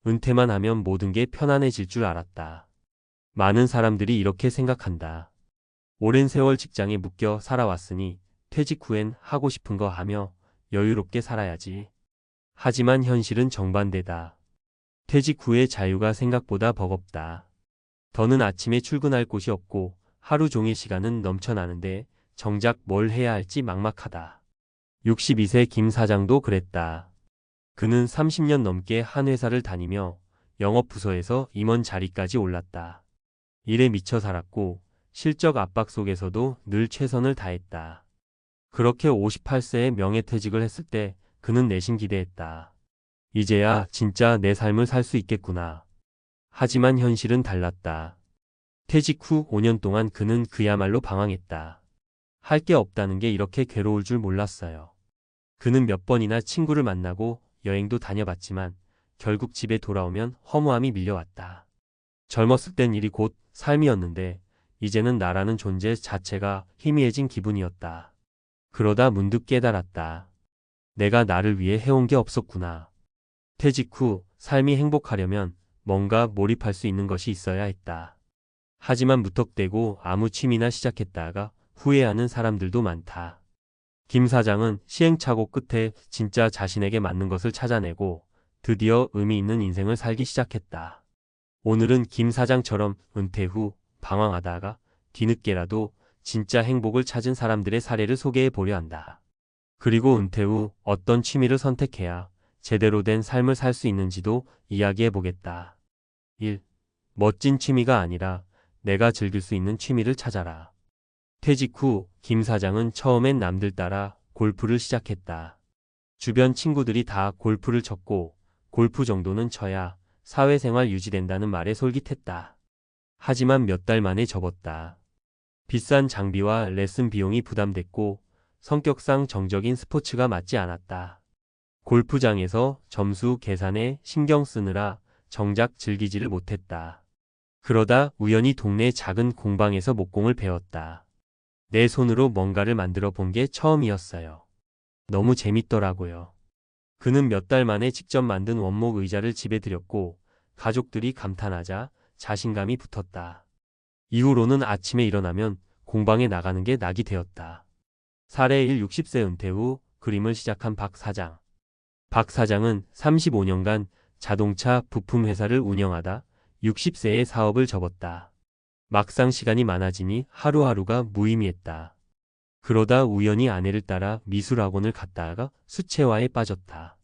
은퇴만 하면 모든 게 편안해질 줄 알았다. 많은 사람들이 이렇게 생각한다. 오랜 세월 직장에 묶여 살아왔으니 퇴직 후엔 하고 싶은 거 하며 여유롭게 살아야지. 하지만 현실은 정반대다. 퇴직 후의 자유가 생각보다 버겁다. 더는 아침에 출근할 곳이 없고 하루 종일 시간은 넘쳐나는데 정작 뭘 해야 할지 막막하다. 62세 김 사장도 그랬다. 그는 30년 넘게 한 회사를 다니며 영업부서에서 임원 자리까지 올랐다. 일에 미쳐 살았고 실적 압박 속에서도 늘 최선을 다했다. 그렇게 58세에 명예퇴직을 했을 때 그는 내심 기대했다. 이제야 진짜 내 삶을 살 수 있겠구나. 하지만 현실은 달랐다. 퇴직 후 5년 동안 그는 그야말로 방황했다. 할 게 없다는 게 이렇게 괴로울 줄 몰랐어요. 그는 몇 번이나 친구를 만나고 여행도 다녀봤지만 결국 집에 돌아오면 허무함이 밀려왔다. 젊었을 땐 일이 곧 삶이었는데 이제는 나라는 존재 자체가 희미해진 기분이었다. 그러다 문득 깨달았다. 내가 나를 위해 해온 게 없었구나. 퇴직 후 삶이 행복하려면 뭔가 몰입할 수 있는 것이 있어야 했다. 하지만 무턱대고 아무 취미나 시작했다가 후회하는 사람들도 많다. 김 사장은 시행착오 끝에 진짜 자신에게 맞는 것을 찾아내고 드디어 의미 있는 인생을 살기 시작했다. 오늘은 김 사장처럼 은퇴 후 방황하다가 뒤늦게라도 진짜 행복을 찾은 사람들의 사례를 소개해 보려 한다. 그리고 은퇴 후 어떤 취미를 선택해야 제대로 된 삶을 살 수 있는지도 이야기해 보겠다. 1. 멋진 취미가 아니라 내가 즐길 수 있는 취미를 찾아라. 퇴직 후 김 사장은 처음엔 남들 따라 골프를 시작했다. 주변 친구들이 다 골프를 쳤고 골프 정도는 쳐야 사회생활 유지된다는 말에 솔깃했다. 하지만 몇 달 만에 접었다. 비싼 장비와 레슨 비용이 부담됐고 성격상 정적인 스포츠가 맞지 않았다. 골프장에서 점수 계산에 신경 쓰느라 정작 즐기지를 못했다. 그러다 우연히 동네 작은 공방에서 목공을 배웠다. 내 손으로 뭔가를 만들어 본 게 처음이었어요. 너무 재밌더라고요. 그는 몇 달 만에 직접 만든 원목 의자를 집에 들였고 가족들이 감탄하자 자신감이 붙었다. 이후로는 아침에 일어나면 공방에 나가는 게 낙이 되었다. 사례 1. 60세 은퇴 후 그림을 시작한 박 사장. 박 사장은 35년간 자동차 부품 회사를 운영하다 60세에 사업을 접었다. 막상 시간이 많아지니 하루하루가 무의미했다. 그러다 우연히 아내를 따라 미술학원을 갔다가 수채화에 빠졌다.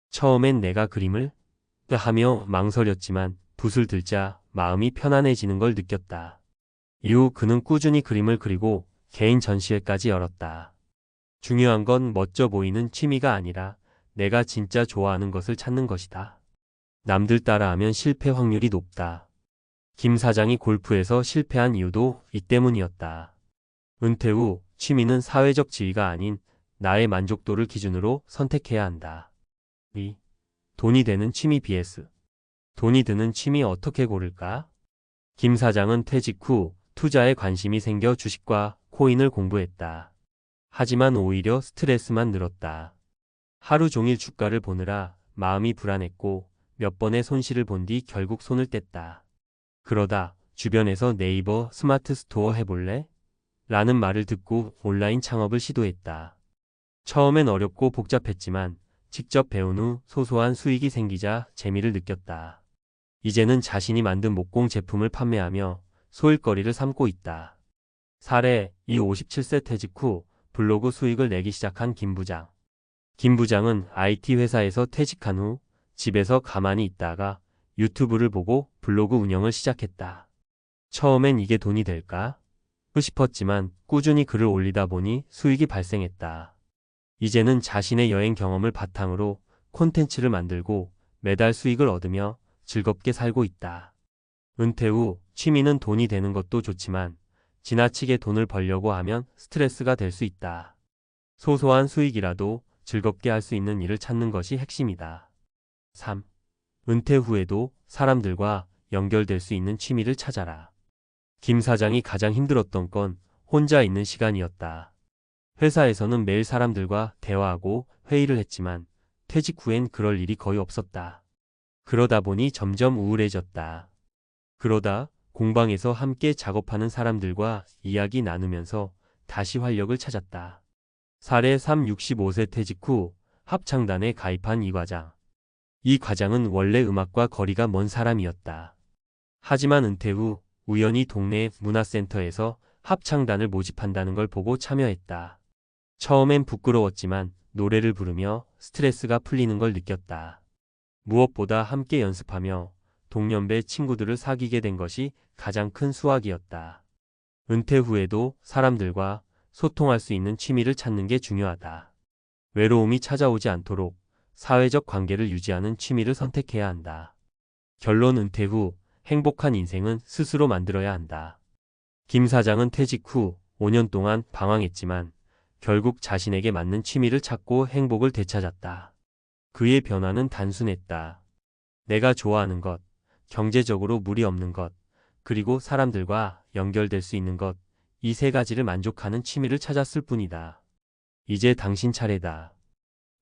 처음엔 내가 그림을 하며 망설였지만 붓을 들자 마음이 편안해지는 걸 느꼈다. 이후 그는 꾸준히 그림을 그리고 개인 전시회까지 열었다. 중요한 건 멋져 보이는 취미가 아니라 내가 진짜 좋아하는 것을 찾는 것이다. 남들 따라하면 실패 확률이 높다. 김 사장이 골프에서 실패한 이유도 이 때문이었다. 은퇴 후 취미는 사회적 지위가 아닌 나의 만족도를 기준으로 선택해야 한다. 2. 돈이 되는 취미 vs 돈이 드는 취미 어떻게 고를까? 김 사장은 퇴직 후 투자에 관심이 생겨 주식과 코인을 공부했다. 하지만 오히려 스트레스만 늘었다. 하루 종일 주가를 보느라 마음이 불안했고 몇 번의 손실을 본 뒤 결국 손을 뗐다. 그러다 주변에서 네이버 스마트 스토어 해볼래? 라는 말을 듣고 온라인 창업을 시도했다. 처음엔 어렵고 복잡했지만 직접 배운 후 소소한 수익이 생기자 재미를 느꼈다. 이제는 자신이 만든 목공 제품을 판매하며 소일거리를 삼고 있다. 사례 2. 57세 퇴직 후 블로그 수익을 내기 시작한 김 부장. 김 부장은 IT 회사에서 퇴직한 후 집에서 가만히 있다가 유튜브를 보고 블로그 운영을 시작했다. 처음엔 이게 돈이 될까? 싶었지만 꾸준히 글을 올리다 보니 수익이 발생했다. 이제는 자신의 여행 경험을 바탕으로 콘텐츠를 만들고 매달 수익을 얻으며 즐겁게 살고 있다. 은퇴 후 취미는 돈이 되는 것도 좋지만 지나치게 돈을 벌려고 하면 스트레스가 될 수 있다. 소소한 수익이라도 즐겁게 할 수 있는 일을 찾는 것이 핵심이다. 3. 은퇴 후에도 사람들과 연결될 수 있는 취미를 찾아라. 김 사장이 가장 힘들었던 건 혼자 있는 시간이었다. 회사에서는 매일 사람들과 대화하고 회의를 했지만 퇴직 후엔 그럴 일이 거의 없었다. 그러다 보니 점점 우울해졌다. 그러다 공방에서 함께 작업하는 사람들과 이야기 나누면서 다시 활력을 찾았다. 사례 3 65세 퇴직 후 합창단에 가입한 이 과장. 이 과장은 원래 음악과 거리가 먼 사람이었다. 하지만 은퇴 후 우연히 동네 문화센터에서 합창단을 모집한다는 걸 보고 참여했다. 처음엔 부끄러웠지만 노래를 부르며 스트레스가 풀리는 걸 느꼈다. 무엇보다 함께 연습하며 동년배 친구들을 사귀게 된 것이 가장 큰 수확이었다. 은퇴 후에도 사람들과 소통할 수 있는 취미를 찾는 게 중요하다. 외로움이 찾아오지 않도록 사회적 관계를 유지하는 취미를 선택해야 한다. 결론 은퇴 후 행복한 인생은 스스로 만들어야 한다. 김 사장은 퇴직 후 5년 동안 방황했지만 결국 자신에게 맞는 취미를 찾고 행복을 되찾았다. 그의 변화는 단순했다. 내가 좋아하는 것, 경제적으로 무리 없는 것, 그리고 사람들과 연결될 수 있는 것, 이 세 가지를 만족하는 취미를 찾았을 뿐이다. 이제 당신 차례다.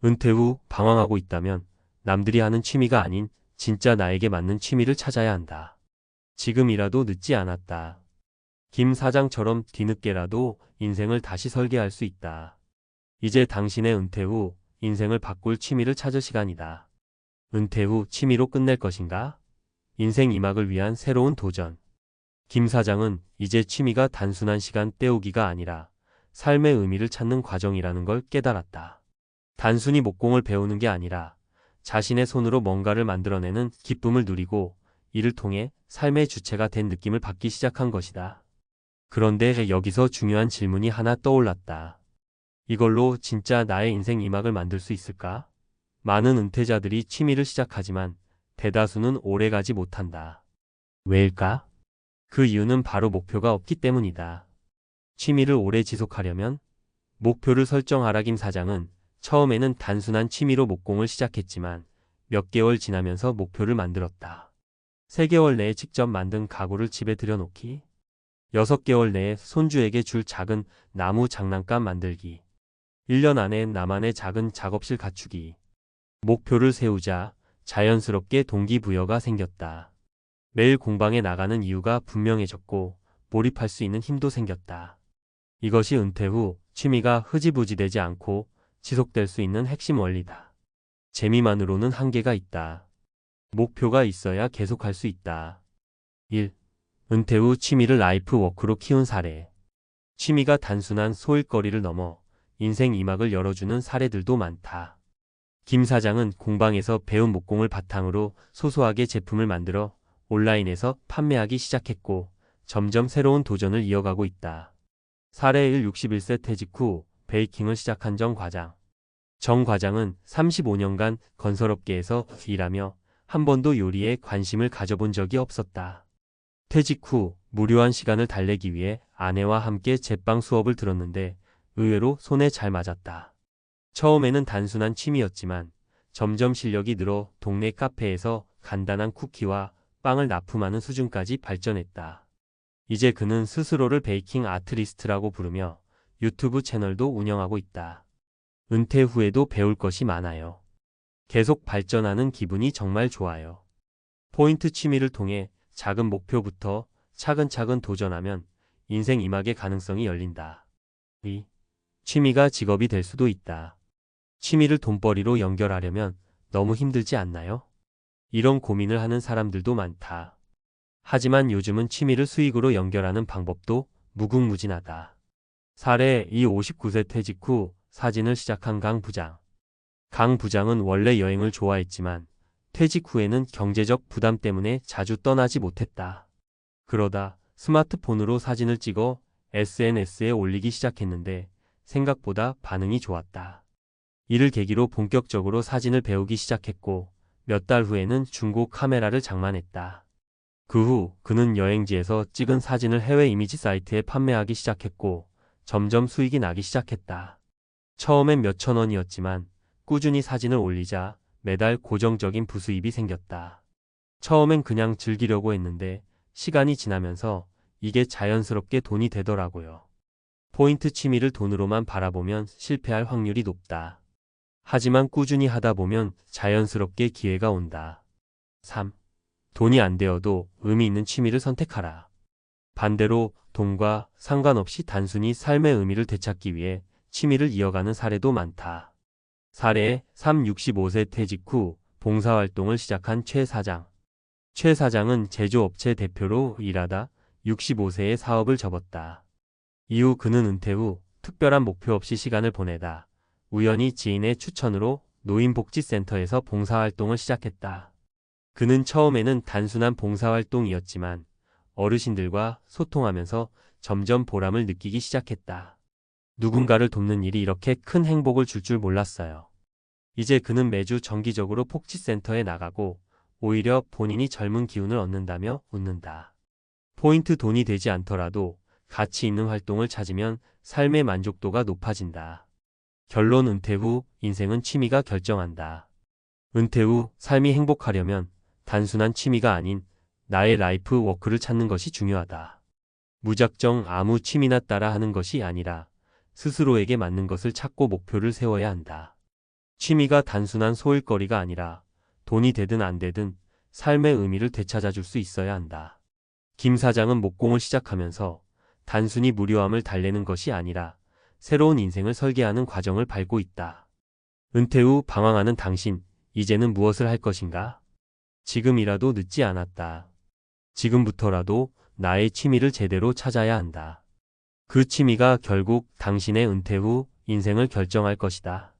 은퇴 후 방황하고 있다면 남들이 하는 취미가 아닌 진짜 나에게 맞는 취미를 찾아야 한다. 지금이라도 늦지 않았다. 김 사장처럼 뒤늦게라도 인생을 다시 설계할 수 있다. 이제 당신의 은퇴 후 인생을 바꿀 취미를 찾을 시간이다. 은퇴 후 취미로 끝낼 것인가? 인생 2막을 위한 새로운 도전. 김 사장은 이제 취미가 단순한 시간 때우기가 아니라 삶의 의미를 찾는 과정이라는 걸 깨달았다. 단순히 목공을 배우는 게 아니라 자신의 손으로 뭔가를 만들어내는 기쁨을 누리고 이를 통해 삶의 주체가 된 느낌을 받기 시작한 것이다. 그런데 여기서 중요한 질문이 하나 떠올랐다. 이걸로 진짜 나의 인생 2막을 만들 수 있을까? 많은 은퇴자들이 취미를 시작하지만 대다수는 오래가지 못한다. 왜일까? 그 이유는 바로 목표가 없기 때문이다. 취미를 오래 지속하려면 목표를 설정하라. 김 사장은 처음에는 단순한 취미로 목공을 시작했지만 몇 개월 지나면서 목표를 만들었다. 3개월 내에 직접 만든 가구를 집에 들여놓기, 6개월 내에 손주에게 줄 작은 나무 장난감 만들기, 1년 안에 나만의 작은 작업실 갖추기. 목표를 세우자 자연스럽게 동기부여가 생겼다. 매일 공방에 나가는 이유가 분명해졌고 몰입할 수 있는 힘도 생겼다. 이것이 은퇴 후 취미가 흐지부지되지 않고 지속될 수 있는 핵심 원리다. 재미만으로는 한계가 있다. 목표가 있어야 계속할 수 있다. 1. 은퇴 후 취미를 라이프 워크로 키운 사례. 취미가 단순한 소일거리를 넘어 인생 2막을 열어주는 사례들도 많다. 김 사장은 공방에서 배운 목공을 바탕으로 소소하게 제품을 만들어 온라인에서 판매하기 시작했고 점점 새로운 도전을 이어가고 있다. 사례 1. 61세 퇴직 후 베이킹을 시작한 정 과장. 정 과장은 35년간 건설업계에서 일하며 한 번도 요리에 관심을 가져본 적이 없었다. 퇴직 후 무료한 시간을 달래기 위해 아내와 함께 제빵 수업을 들었는데 의외로 손에 잘 맞았다. 처음에는 단순한 취미였지만 점점 실력이 늘어 동네 카페에서 간단한 쿠키와 빵을 납품하는 수준까지 발전했다. 이제 그는 스스로를 베이킹 아티스트라고 부르며 유튜브 채널도 운영하고 있다. 은퇴 후에도 배울 것이 많아요. 계속 발전하는 기분이 정말 좋아요. 포인트 취미를 통해 작은 목표부터 차근차근 도전하면 인생 2막의 가능성이 열린다. 2. 취미가 직업이 될 수도 있다. 취미를 돈벌이로 연결하려면 너무 힘들지 않나요? 이런 고민을 하는 사람들도 많다. 하지만 요즘은 취미를 수익으로 연결하는 방법도 무궁무진하다. 사례 2. 59세 퇴직 후 사진을 시작한 강 부장. 강 부장은 원래 여행을 좋아했지만 퇴직 후에는 경제적 부담 때문에 자주 떠나지 못했다. 그러다 스마트폰으로 사진을 찍어 SNS에 올리기 시작했는데 생각보다 반응이 좋았다. 이를 계기로 본격적으로 사진을 배우기 시작했고 몇 달 후에는 중고 카메라를 장만했다. 그 후 그는 여행지에서 찍은 사진을 해외 이미지 사이트에 판매하기 시작했고 점점 수익이 나기 시작했다. 처음엔 몇천 원이었지만 꾸준히 사진을 올리자 매달 고정적인 부수입이 생겼다. 처음엔 그냥 즐기려고 했는데 시간이 지나면서 이게 자연스럽게 돈이 되더라고요. 포인트 취미를 돈으로만 바라보면 실패할 확률이 높다. 하지만 꾸준히 하다 보면 자연스럽게 기회가 온다. 3. 돈이 안 되어도 의미 있는 취미를 선택하라. 반대로 돈과 상관없이 단순히 삶의 의미를 되찾기 위해 취미를 이어가는 사례도 많다. 사례 3. 65세 퇴직 후 봉사활동을 시작한 최 사장. 최 사장은 제조업체 대표로 일하다 65세에 사업을 접었다. 이후 그는 은퇴 후 특별한 목표 없이 시간을 보내다 우연히 지인의 추천으로 노인복지센터에서 봉사활동을 시작했다. 그는 처음에는 단순한 봉사활동이었지만 어르신들과 소통하면서 점점 보람을 느끼기 시작했다. 누군가를 돕는 일이 이렇게 큰 행복을 줄 줄 몰랐어요. 이제 그는 매주 정기적으로 복지센터에 나가고 오히려 본인이 젊은 기운을 얻는다며 웃는다. 포인트 돈이 되지 않더라도 가치 있는 활동을 찾으면 삶의 만족도가 높아진다. 결론 은퇴 후 인생은 취미가 결정한다. 은퇴 후 삶이 행복하려면 단순한 취미가 아닌 나의 라이프 워크를 찾는 것이 중요하다. 무작정 아무 취미나 따라 하는 것이 아니라 스스로에게 맞는 것을 찾고 목표를 세워야 한다. 취미가 단순한 소일거리가 아니라 돈이 되든 안 되든 삶의 의미를 되찾아 줄 수 있어야 한다. 김 사장은 목공을 시작하면서 단순히 무료함을 달래는 것이 아니라 새로운 인생을 설계하는 과정을 밟고 있다. 은퇴 후 방황하는 당신, 이제는 무엇을 할 것인가? 지금이라도 늦지 않았다. 지금부터라도 나의 취미를 제대로 찾아야 한다. 그 취미가 결국 당신의 은퇴 후 인생을 결정할 것이다.